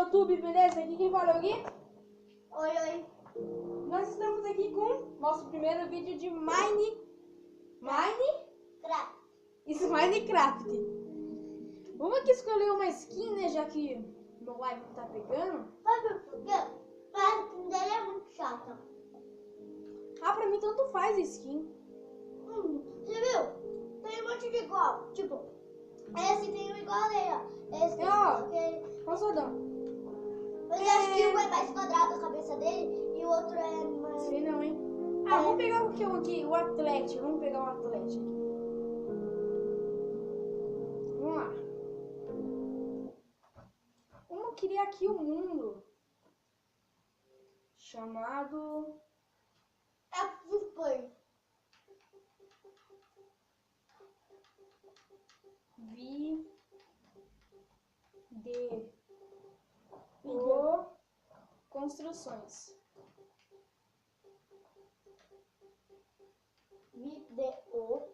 YouTube, beleza? Aqui quem fala é o Gui. Oi, oi. Nós estamos aqui com nosso primeiro vídeo de Minecraft. Vamos aqui escolher uma skin, né? Já que meu live não tá pegando. Sabe por quê? A skin dele é muito chata. Ah, pra mim tanto faz a skin. Você viu? Tem um monte de igual. Tipo, esse tem um igual dele, ó. Esse tem Ó, aquele. Rosadão. Mas eu acho que um é mais quadrado a cabeça dele e o outro é mais. Sei não, hein? Ah, vamos pegar o que aqui? O Atlético. Vamos pegar o Atlético. Vamos lá. Vamos criar aqui um mundo chamado Foi. Construções. Video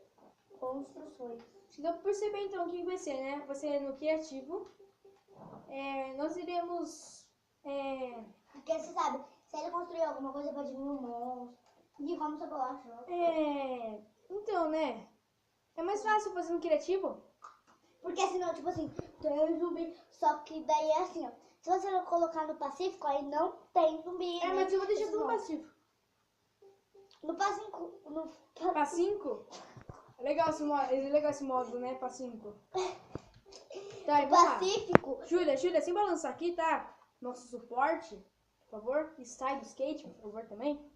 construções. Deu pra perceber então o que vai ser, né? Vai ser no criativo. Nós iremos. Porque você sabe, se ele construir alguma coisa pode vir um monstro. E como você gosta? Então, né? É mais fácil fazer no criativo. Porque senão, tipo assim, tem zumbi. Só que daí é assim, ó. Se você não colocar no Pacífico, aí não tem zumbi. Né? Mas eu vou deixar tudo no Pacífico. No Pacífico. No Pacífico? É legal esse modo, né? Pacífico. Tá, no vamos lá. Pacífico. Júlia, sem balançar aqui, tá? Nosso suporte, por favor. E sai do skate, por favor, também.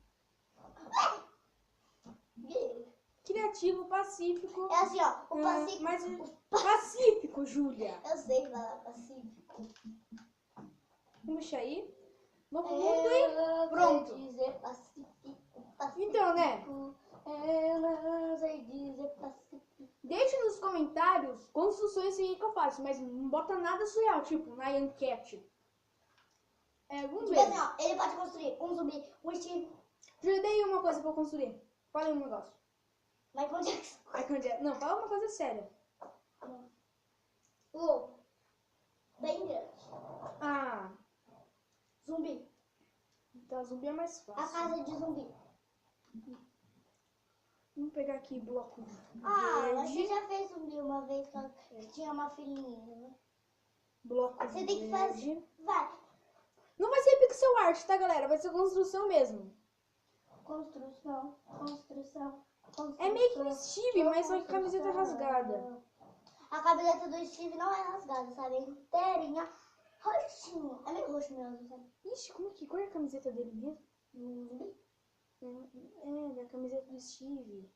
Criativo, pacífico. É assim, ó. O Pacífico. Mas pacífico, Júlia. Eu sei falar Pacífico. Vamos deixar aí. Novo mundo e pronto. Dizer Pacífico. Então, né? Eu não sei dizer Pacífico. Deixa nos comentários construções que eu faço, mas não bota nada surreal, tipo na enquete. Vamos Tipo ver. assim, ó. Ele pode construir um zumbi, um Steve. Já dei uma coisa pra eu construir. Fala aí um negócio. Michael Jackson. Não, fala uma coisa séria. Lobo. Bem grande. Ah, Zumbi. então zumbi é mais A fácil. casa de zumbi. Vamos pegar aqui bloco Você verde. já fez zumbi uma vez que tinha uma filhinha, né? Bloco Você tem que verde. fazer. Vai. Não vai ser pixel art, tá, galera? Vai ser construção mesmo. Construção. É meio que um Steve, mas só que camiseta rasgada. A camiseta do Steve não é rasgada, sabe? É inteirinha. Roxinho. É meio roxo mesmo, sabe? Ixi, qual é a camiseta dele mesmo? Zumbi. Da camiseta do Steve.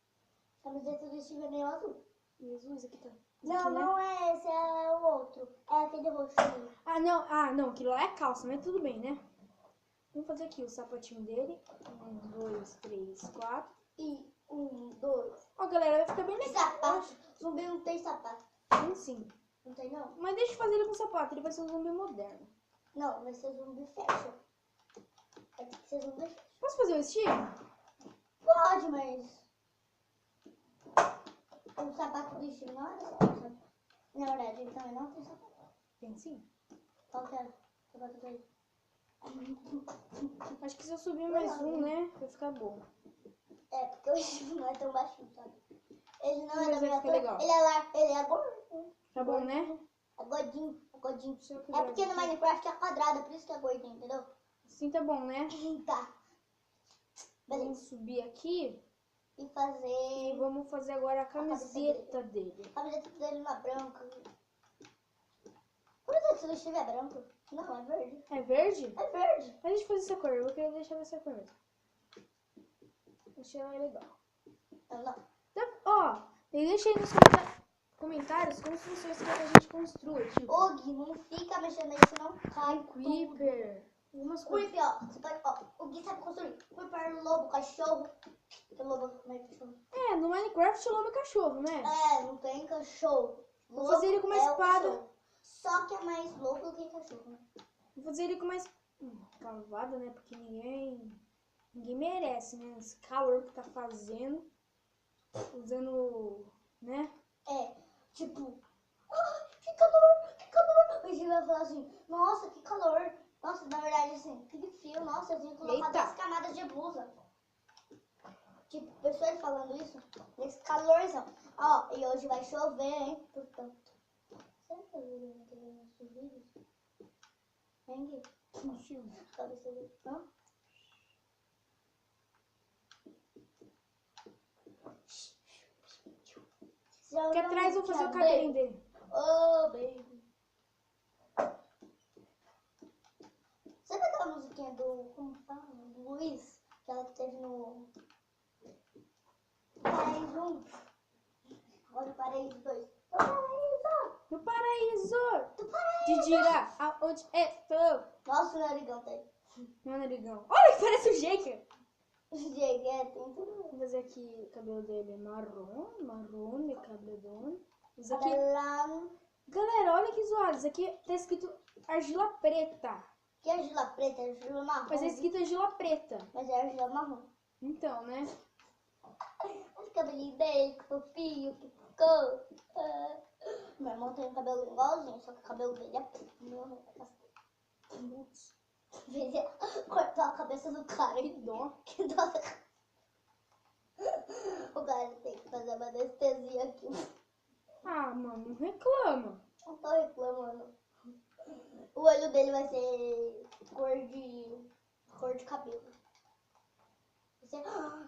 A camiseta do Steve é meio azul. Jesus, aqui tá. Não, aqui, né? não é esse, é o outro. É aquele roxinho. Ah, não, aquilo lá é calça, mas tudo bem, né? Vamos fazer aqui o sapatinho dele. 1, 2, 3, 4. E 1, 2. Ó, galera, vai ficar bem legal. Sapato. Zumbi não tem sapato. Tem sim. Não tem, não? Mas deixa eu fazer ele com sapato, ele vai ser um zumbi moderno. Não, vai ser zumbi fashion. Vai ter que ser zumbi fashion. Posso fazer o Steve? Pode, mas... O sapato do Steve não é sapato. Na verdade, ele também não tem sapato. Tem sim. Qual que é o sapato dele? Acho que se eu subir mais um, né, vai ficar bom. É, porque o Steve não é tão baixinho, sabe? Ele não Mas é da vai minha ficar altura. legal. Ele é gordinho. Tá bom, né? É gordinho, é gordinho. Deixa eu É quebrar porque no aqui. Minecraft é quadrado, por isso que é gordinho, entendeu? Sim, tá bom, né? Tá. Vamos Beleza. subir aqui E e fazer... vamos fazer agora a camiseta dele. A camiseta dele não é branca. Por que se o Steve é branco? Não, é verde. É verde? É verde. A gente faz essa cor, eu queria deixar dessa cor mesmo. Achei ela legal. Não. Então, ó, deixa aí nos comentários construções que a gente construa. Tipo, Ô, Gui, não fica mexendo aí, senão cai tudo. Creeper. Algumas coisas. Creeper, ó. Você pode, ó. O Gui sabe construir. Creeper, lobo, cachorro. Tem lobo, como é cachorro? No Minecraft lobo é cachorro, né? É, não tem cachorro. Vou fazer ele com uma Lobo é o espada. cachorro. Só que é mais louco que cachorro, né? Vou fazer ele com mais cavada, né? Porque ninguém merece, né? Esse calor que tá fazendo. Usando, né? É, tipo... Ai, que calor, que calor. o Gil vai falar assim, nossa, que calor. Nossa, na verdade, assim, que frio. Nossa, eu tenho que colocar Eita. 2 camadas de blusa. Tipo, pessoa ele falando isso, nesse calorzão. Ó, e hoje vai chover, hein? Portanto. Será que eu vou ter nossos vídeos? Vem aqui. Cabeça dele. Hã? Aqui atrás eu vou fazer o cabelinho dele. Oh, baby. Sabe aquela musiquinha do... Como fala? Do Luiz? Que ela teve no... Paraíso 1. Olha o Paraíso 2. O Paraíso! No paraíso! Do Paraíso! De Dira, aonde estou? Nossa, o narigão tá aí. Meu narigão. Olha que parece o Jaker. Gente, tem tudo. Vou fazer aqui o cabelo dele marrom, de cabelão. Isso aqui, Cabelão. galera, olha que zoado. Isso aqui tá escrito argila preta. Que é argila preta? É argila marrom. Mas é escrito argila preta. Mas é argila marrom. Então, né? Olha o cabelinho dele, que fofinho, que ficou. Meu irmão tem um cabelo igualzinho, só que o cabelo dele é preto. Meu irmão é castanho. Putz, Ele cortou a cabeça do cara. que dó. Que dó. O cara tem que fazer uma anestesia aqui. Ah, mano, não reclama. Não tô reclamando. O olho dele vai ser cor de cabelo.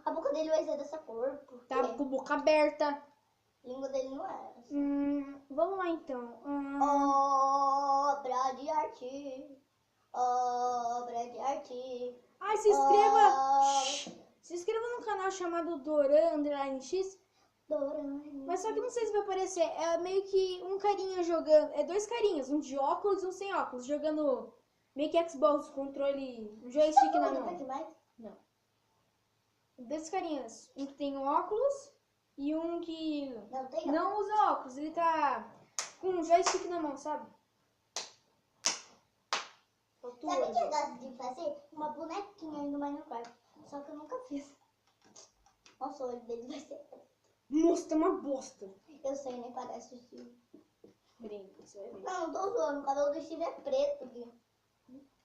A boca dele vai ser dessa cor. Porque Tá com a boca aberta. a língua dele não é essa. Vamos lá então. Obra de arte. Obra de arte. Ai, se inscreva. Se inscreva no canal chamado Doran_X. Mas só que não sei se vai aparecer. É meio que um carinha jogando. É 2 carinhas, um de óculos e um sem óculos. Jogando meio que Xbox, controle, um joystick na mão. Não. 2 carinhas. Um que tem óculos e um que não usa óculos. Ele tá com um joystick na mão, sabe? Sabe o que eu gosto de fazer? Uma bonequinha no Minecraft. Só que eu nunca fiz. Nossa, o olho dele vai ser... Nossa, tá uma bosta. Eu sei, nem parece o Steve. Brinca, você vai ver. Não tô zoando. O cabelo do Steve é preto, Gui.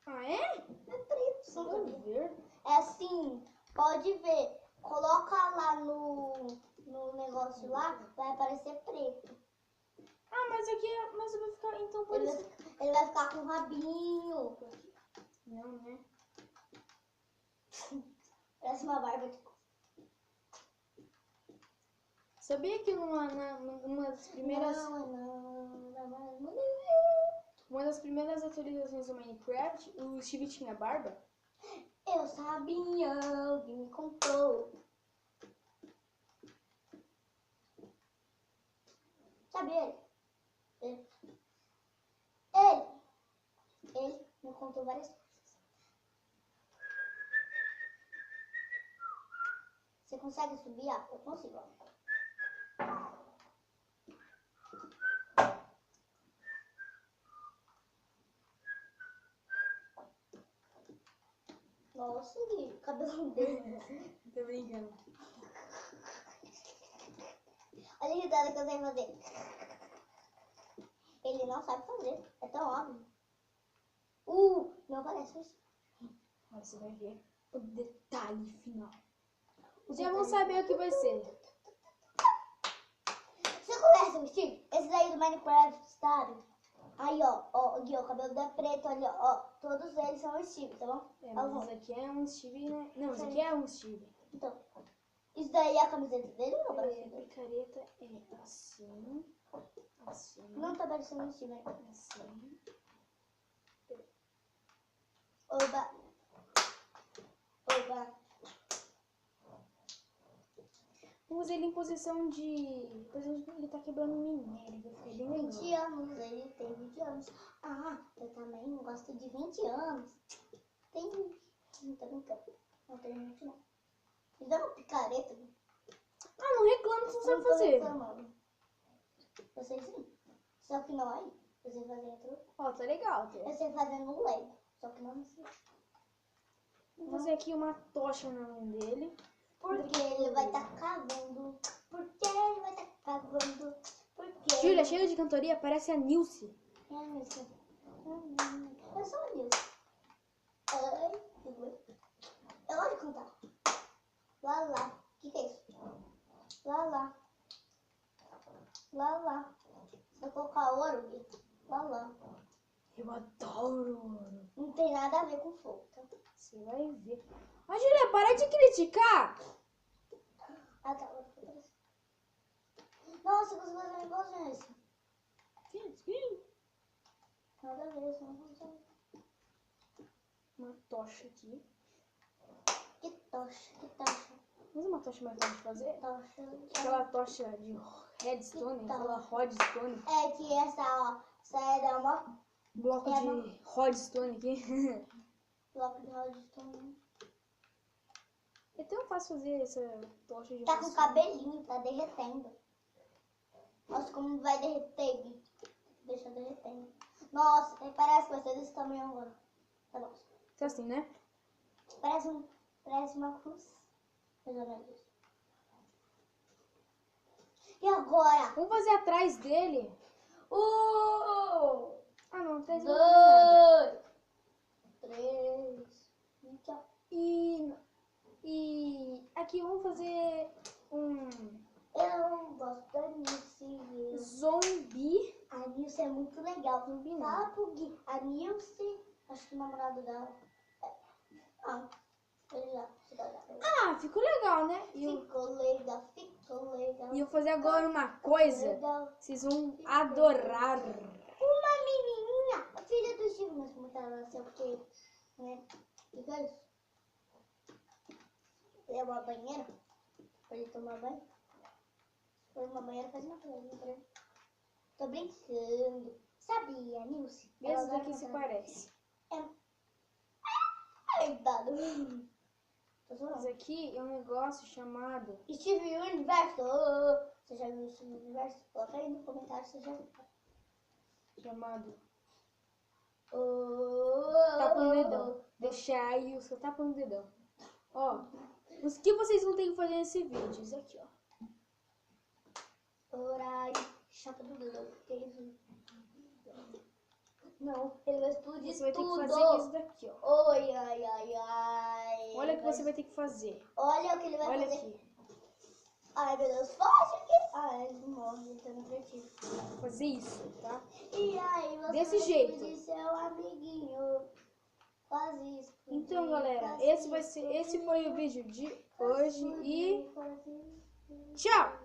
Ah, é? É preto, só Vou que... ver. É assim, pode ver. Coloca lá no negócio lá, vai aparecer preto. Ah, mas aqui mas vai ficar então por Ele isso. vai ficar com o rabinho. Não, né? Parece uma barba de... Sabia que numa das primeiras. Uma das primeiras atualizações do Minecraft, o Steve tinha barba? Eu sabia, alguém me contou. Sabia ele? Ele me contou várias coisas. Você consegue subir? Ah, eu consigo. Nossa, que cabelo dele. Tô brincando. Olha a risada que eu sei fazer. Ele não sabe fazer. É tão óbvio. Não parece isso. Agora você vai ver o detalhe final. Já vão saber o que vai ser. Você conhece o Steve? Esse daí do Minecraft, sabe? Aí, ó, aqui, ó, o cabelo da preta, olha, ó, todos eles são o Steve, tá bom? É, mas esse aqui é um Steve, né? Não, esse aqui é um Steve. Então, isso daí é a camiseta dele ou não A parece? picareta é assim. Assim. Não tá parecendo o Steve, né? Assim. Oba. Vamos ele em posição de... Ele tá quebrando minério, vai ficar bem legal. 20 anos, ele tem 20 anos. Ah, eu também gosto de 20 anos. Tem 20. Não tô brincando. Não tem 20 não. Me dá uma picareta. Ah, não reclama que você Eu não sabe não tô fazer. reclamando. Eu sei sim. Só que não aí. Eu sei fazer outro. Ó, tá legal. Tá? Eu sei fazer no Lego. Só que não assim. Vou fazer aqui uma tocha na mão dele. Porque ele vai estar cavando. Porque ele vai estar cavando. Porque... Júlia, cheio de cantoria, parece a Nilce. É, Nilce. Eu sou a Nilce. Ai, que doido. Eu gosto de cantar. Lá, lá. O que é isso? Lá, lá. Lá, lá. Se eu colocar ouro, Gui. Lá, lá. Eu adoro ouro. Não tem nada a ver com fogo, tá? Você vai ver. Ó, Julia, para de criticar. Ah, tá. Nossa, eu consigo fazer um igualzinho a esse. Nada a ver, só não consigo. Uma tocha aqui. Que tocha, que tocha. Mas uma tocha mais fácil de fazer? Tocha. Aquela tocha de redstone, aquela rodstone. É que essa, ó, essa é da uma Bloco É, de rodstone aqui. bloco de redstone. É tão fácil fazer essa tocha de Tá com redstone. cabelinho, tá derretendo. Nossa, como vai derreter, Gui. Deixa derretendo. Nossa, parece que vai ser desse tamanho agora. Tá bom. Então assim, né? Parece uma cruz. Mais ou menos isso. E agora? Vamos fazer atrás dele. Ah, não, atrás dele. 2, 3, e tchau. E aqui vamos fazer um Eu gosto da Nilce. zumbi. A Nilce é muito legal. Zumbi não. Fala pro Gui. A Nilce, acho que o namorado dela. Ah, ele já. Ah, ficou legal, né? Ficou legal, ficou legal. E eu vou fazer agora uma coisa. Legal. Vocês vão adorar. Uma menininha, a filha do Chico, mas como que ela nasceu, porque, né? O que é isso? É uma banheira? Pra ele tomar banho? Foi uma banheira, faz uma coisa pra ele. Tô brincando. Sabia, Nilce? Esse daqui se parece. Ai, dado. Tô Esse zoando. aqui é um negócio chamado... Steve Universo. Você já viu o Steve Universo? Coloca aí no comentário se você já viu. Chamado... Oh, Tapa no dedão. Deixar aí o seu tapa no dedão. Ó, os que vocês vão ter que fazer nesse vídeo. Isso aqui, ó. Horário. Chapa do dedo. Que é isso? Não, ele vai explodir Você vai ter tudo. que fazer isso daqui, ó. Oi, ai, ai, ai. Olha o que você vai ter que fazer. Olha o que ele vai Olha fazer. aqui. Ai, meu Deus, foge aqui. Ai, ele morre, ele tá no objetivo. Fazer isso, tá? E aí, você Desse vai jeito. explodir seu amiguinho. Quase explodir. Então, galera, quase esse foi o vídeo de hoje e quase explodir. tchau!